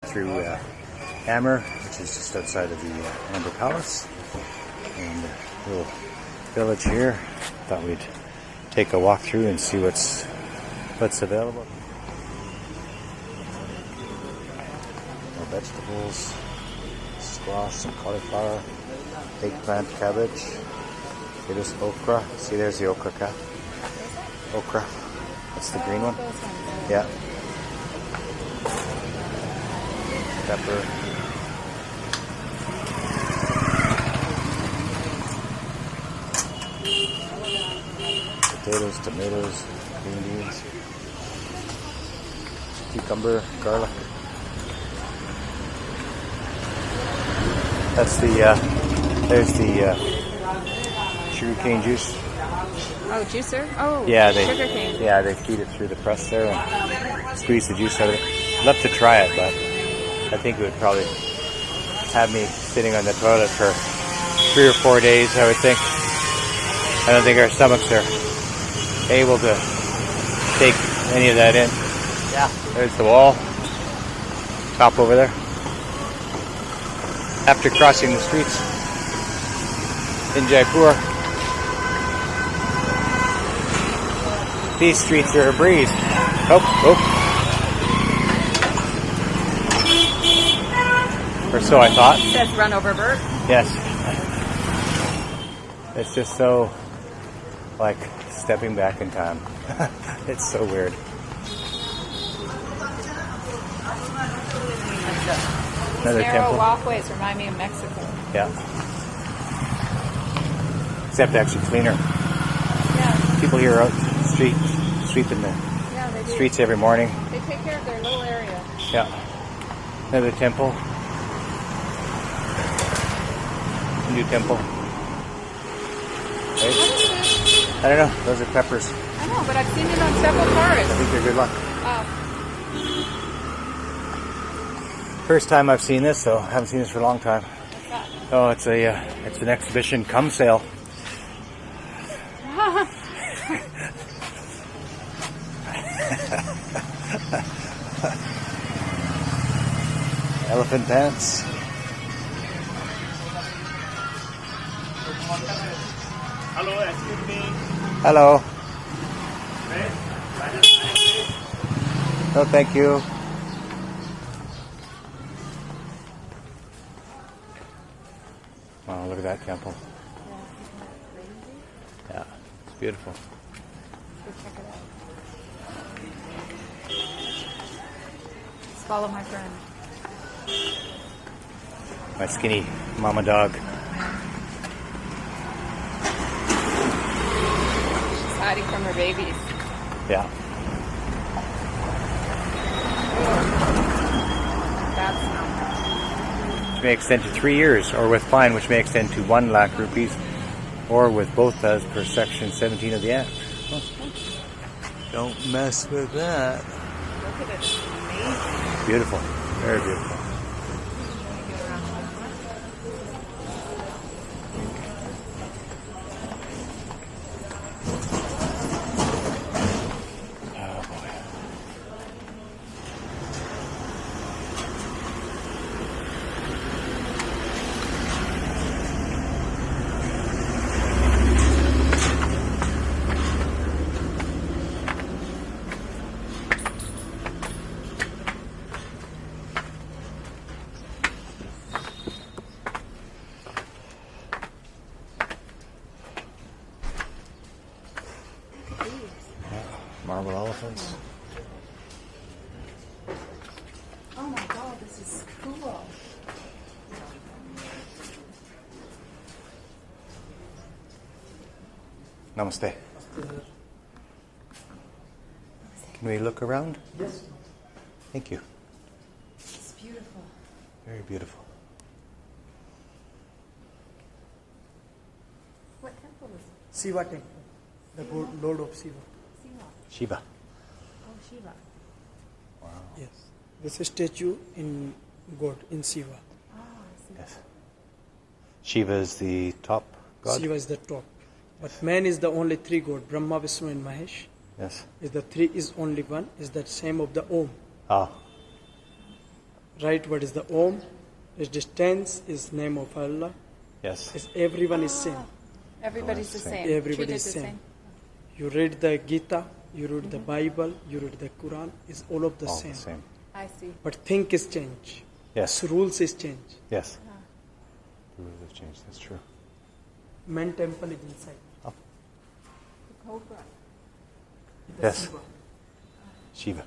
through Amer, which is just outside of the Amber Palace, and a little village here. Thought we'd take a walk through and see what's available. More vegetables, squash, some cauliflower, eggplant, cabbage, potatoes, okra. See, there's the okra cat. Okra. That's the green one. Yeah. Pepper. Potatoes, tomatoes, green beans, cucumber, garlic. That's there's the sugarcane juice. Oh, juicer? Oh, yeah, sugarcane. Yeah, they feed it through the press there and squeeze the juice out of it. I'd love to try it, but I think it would probably have me sitting on the toilet for 3 or 4 days, I would think. I don't think our stomachs are able to take any of that in. Yeah. There's the wall. Top over there. After crossing the streets in Jaipur, these streets are a breeze. Oh. Or so I thought. It says run over Bert. Yes. It's just so like stepping back in time. It's so weird. Another Narrow temple. walkways remind me of Mexico. Yeah. Except actually cleaner. Yeah. People here are out sweeping the They do. streets every morning. They take care of their little area. Yeah. Another temple. Hindu temple. Right? What is this? I don't know. Those are peppers. I know, but I've seen it on several cars. I think they're good luck. Oh. First time I've seen this, so I haven't seen this for a long time. What's that? Oh, it's an exhibition cum sale. Elephant pants. Hello, excuse me. Hello. No, thank you. Wow, look at that temple. Yeah, it's beautiful. Let's check it out. Let's follow my friend. My skinny mama dog. She's hiding from her babies. Yeah. That's not. Which may extend to 3 years, or with fine, which may extend to 1 lakh rupees, or with both as per section 17 of the Act. Huh. Don't mess with that. Look at it. It's amazing. Beautiful. Very beautiful. Oh boy. Marble elephants. Oh my god, this is cool. Namaste. Can we look around? Yes. Thank you. It's beautiful. Very beautiful. What temple is it? Shiva temple. The Lord of Shiva. Shiva. Oh, Shiva. Wow. Yes. This statue in God, in Shiva. Oh, I see. Yes. Shiva is the top god? Shiva is the top. But man is the only 3 god. Brahma, Vishnu and Mahesh. Yes. Is the 3 is only one. Is that same of the Om. Ah. Right word is the Om. Its distance is name of Allah. Yes. Is everyone is same. Everybody's the same. Everybody Treated is the same. You read the Gita, you read the Bible, you read the Quran. Is all of the All same. the same. I see. But think is change. Yes. Rules is change. Yes. The rules have changed. That's true. Main temple is inside. The cobra. The Yes. Shiva. Shiva.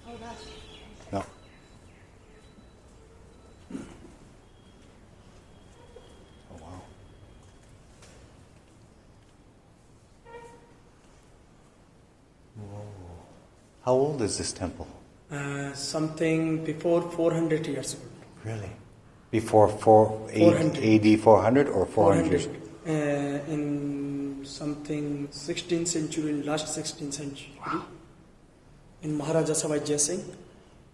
Oh, that's. No. Oh, wow. Whoa. How old is this temple? Something before 400 years old. Really? Before 400. AD 400 or 400 years? In something 16th century, in last 16th century. In Maharaja Savai Jai Singh.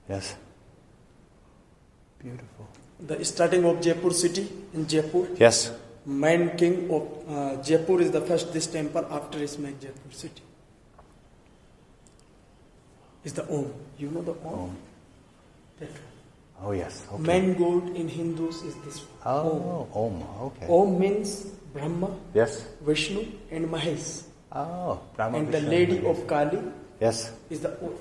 Yes. Beautiful. The starting of Jaipur city in Jaipur. Yes. Main king of Jaipur is the first this temple, after is made Jaipur city. Is the Om. You know the Om? Om. That one. Oh, yes. Okay. Main god in Hindus is this one. Oh, Om. Okay. Om means Brahma, Yes. Vishnu and Mahesh. Oh, Brahma And the Vishnu, lady Mahesh. of Kali Yes. is the Om.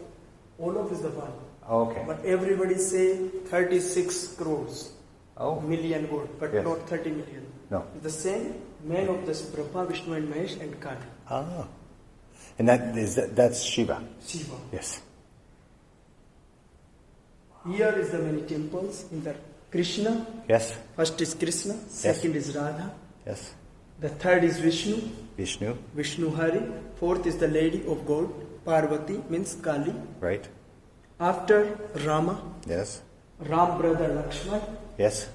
All of is the one. Okay. But everybody say 36 crores. Oh. Million god, but Yes. not 30 million. No. The same man of this Brahma, Vishnu and Mahesh and Kali. Oh. And that's Shiva. Shiva. Yes. Here is the many temples in the Krishna. Yes. First is Krishna, second is Radha, Yes. the third is Vishnu, Vishnu. Vishnu Hari, fourth is the lady of God, Parvati means Kali. Right. After Rama, Yes. Ram brother Lakshman, Yes.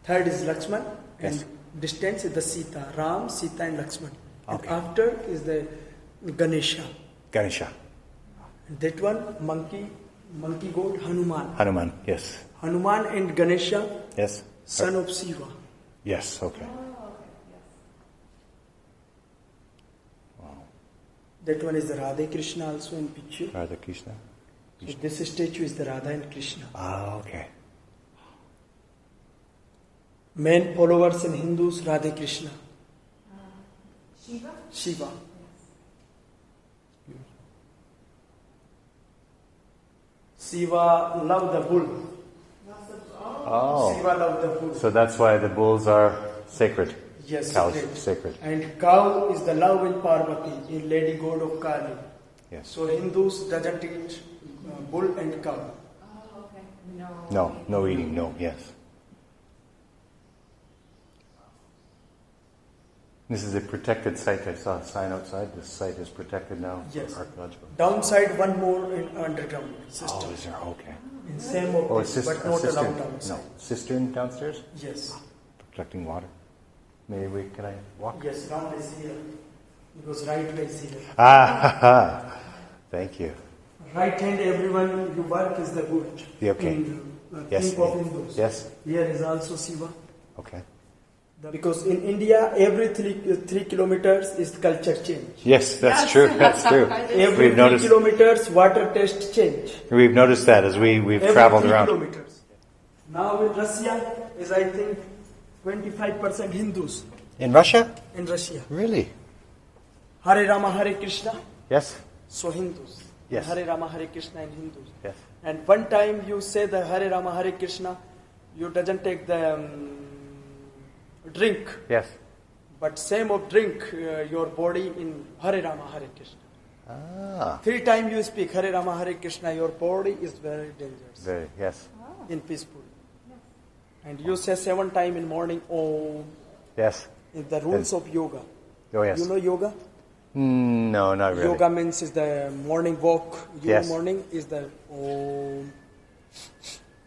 third is Lakshman, and Yes. distance is the Sita, Ram, Sita and Lakshman. And Okay. after is the Ganesha. Ganesha. And that one, monkey god Hanuman. Hanuman. Yes. Hanuman and Ganesha, Yes. son of Shiva. Yes. Okay. That one is the Radha Krishna also in picture. Radha Krishna. So this statue is the Radha and Krishna. Ah, okay. Main followers in Hindus, Radha Krishna. Shiva? Shiva. Shiva loved the bull. Oh. Shiva loved the bull. So that's why the bulls are sacred. Yes, Cows sacred. sacred. And cow is the love in Parvati, in Lady God of Kali. Yes. So Hindus doesn't eat bull and cow. Oh, okay. No. No. No eating. No. Yes. This is a protected site. I saw a sign outside. This site is protected now. Yes. For archaeological. Downside one more in underground system. Oh, is there? Okay. In same of Oh, a, this, but a not cistern. allowed outside. No. Cistern downstairs? Yes. Protecting water. Maybe can I walk? Yes, round is here. Because right way is here. Ah, thank you. Right hand, everyone, you work is the good. Yeah, okay. In Yes. think of Hindus. Yes. Here is also Shiva. Okay. Because in India, every 3 kilometers is culture change. Yes, that's Yes. true. That's true. Every We've 3 noticed. kilometers, water test change. We've noticed that as we've Every traveled 3 around. kilometers. Now in Russia is, I think, 25% Hindus In Russia? in Russia. Really? Hare Rama, Hare Krishna, Yes. so Hindus. Yes. Hare Rama, Hare Krishna and Hindus. Yes. And one time you say the Hare Rama, Hare Krishna, you doesn't take the drink, Yes. but same of drink your body in Hare Rama, Hare Krishna. Ah. 3 times you speak Hare Rama, Hare Krishna, your body is very dangerous, Very. Yes. in peaceful. And you say 7 times in morning, Om, Yes. in the rules of yoga. Oh yes. You know yoga? No, not really. Yoga means is the morning walk. Yes. Morning is the Om,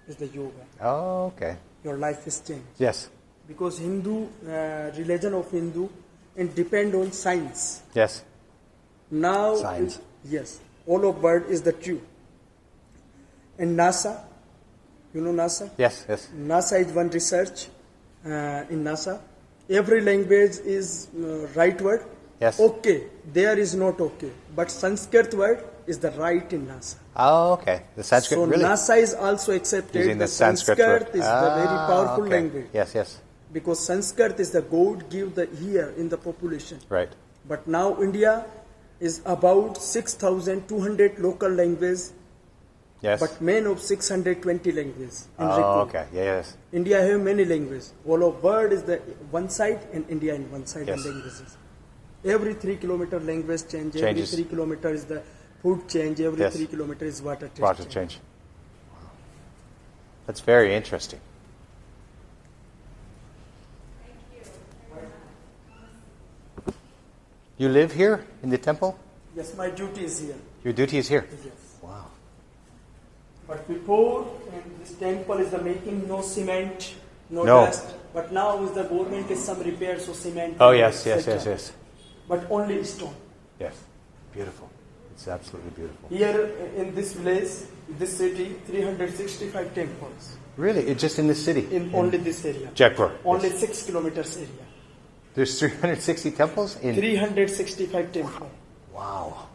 is the yoga. Oh, okay. Your life is changed. Yes. Because Hindu, religion of Hindu, and depend on science. Yes. Now, Science. yes, all of world is the true. And NASA, you know NASA? Yes. Yes. NASA is one research in NASA. Every language is right word. Yes. Okay, there is not okay. But Sanskrit word is the right in NASA. Oh, okay. The Sanskrit, So really? NASA is also accepted. Using the the Sanskrit Sanskrit word. is the very powerful okay. language. Yes, yes. Because Sanskrit is the God give the here in the population. Right. But now India is about 6,200 local languages, Yes. but main of 620 languages. In Oh, record. okay. Yes. India have many languages. All of world is the one side and India in one side Yes. in languages. Every 3 kilometer language change. Changes. Every 3 kilometer is the food change. Every Yes. 3 kilometer is water change. Water change. Wow. That's very interesting. You live here in the temple? Yes, my duty is here. Your duty is here? Yes. Wow. But before, and this temple is the making no cement, no, No. dust. But now is the government is some repair, so cement. Oh, and yes, yes, etc. yes, yes. But only stone. Yes. Beautiful. It's absolutely beautiful. Here in this village, this city, 365 temples. Really? It's just in this city? In only this area. Jaipur. Only Yes. 6 kilometers area. There's 360 temples in... 365 temple. Wow.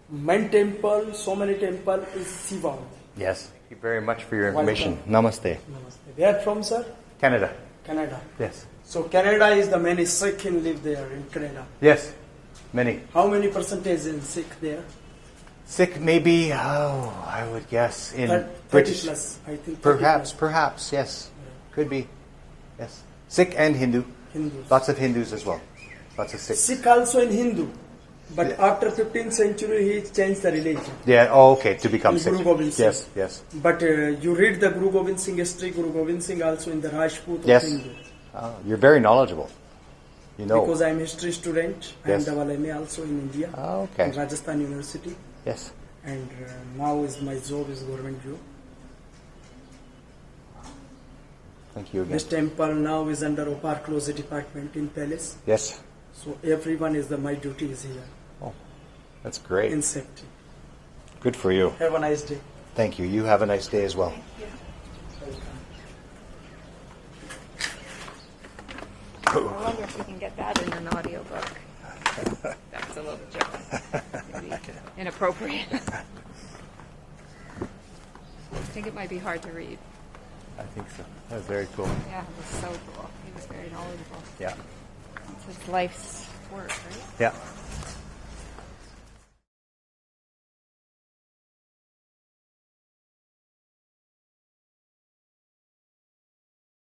Main temple, so many temple is Shiva. Yes. Thank you very much for your Welcome. information. Namaste. Namaste. Where from, sir? Canada. Canada. Yes. So Canada is the many Sikh in live there in Canada. Yes. Many. How many percentage in Sikh there? Sikh maybe, I would guess in 30 British. plus, I think. 30 Perhaps, plus. perhaps, yes. Could be. Yes. Sikh and Hindu. Hindus. Lots of Hindus as well. Lots of Sikhs. Sikh also in Hindu. But Yeah. after 15th century, he changed the religion. Yeah, oh, okay, to become In Sikh. Guru Gobind Singh. Yes, yes. But you read the Guru Gobind Singh history, Guru Gobind Singh also in the Rajput Yes. of Hindu. You're very knowledgeable. You know. Because I am history student, I am Yes. double MA also in India, Okay. in Rajasthan University. Yes. And now is my job is government job. Thank you again. This temple now is under Oparclose department in Palace. Yes. So everyone is my duty is here Oh, that's great. in safety. Good for you. Have a nice day. Thank you. You have a nice day as well. I wonder if we can get that in an audiobook. That's a little joke. Maybe inappropriate. I think it might be hard to read. I think so. That was very cool. Yeah, it was so cool. He was very knowledgeable. Yeah. It's his life's work, right? Yeah.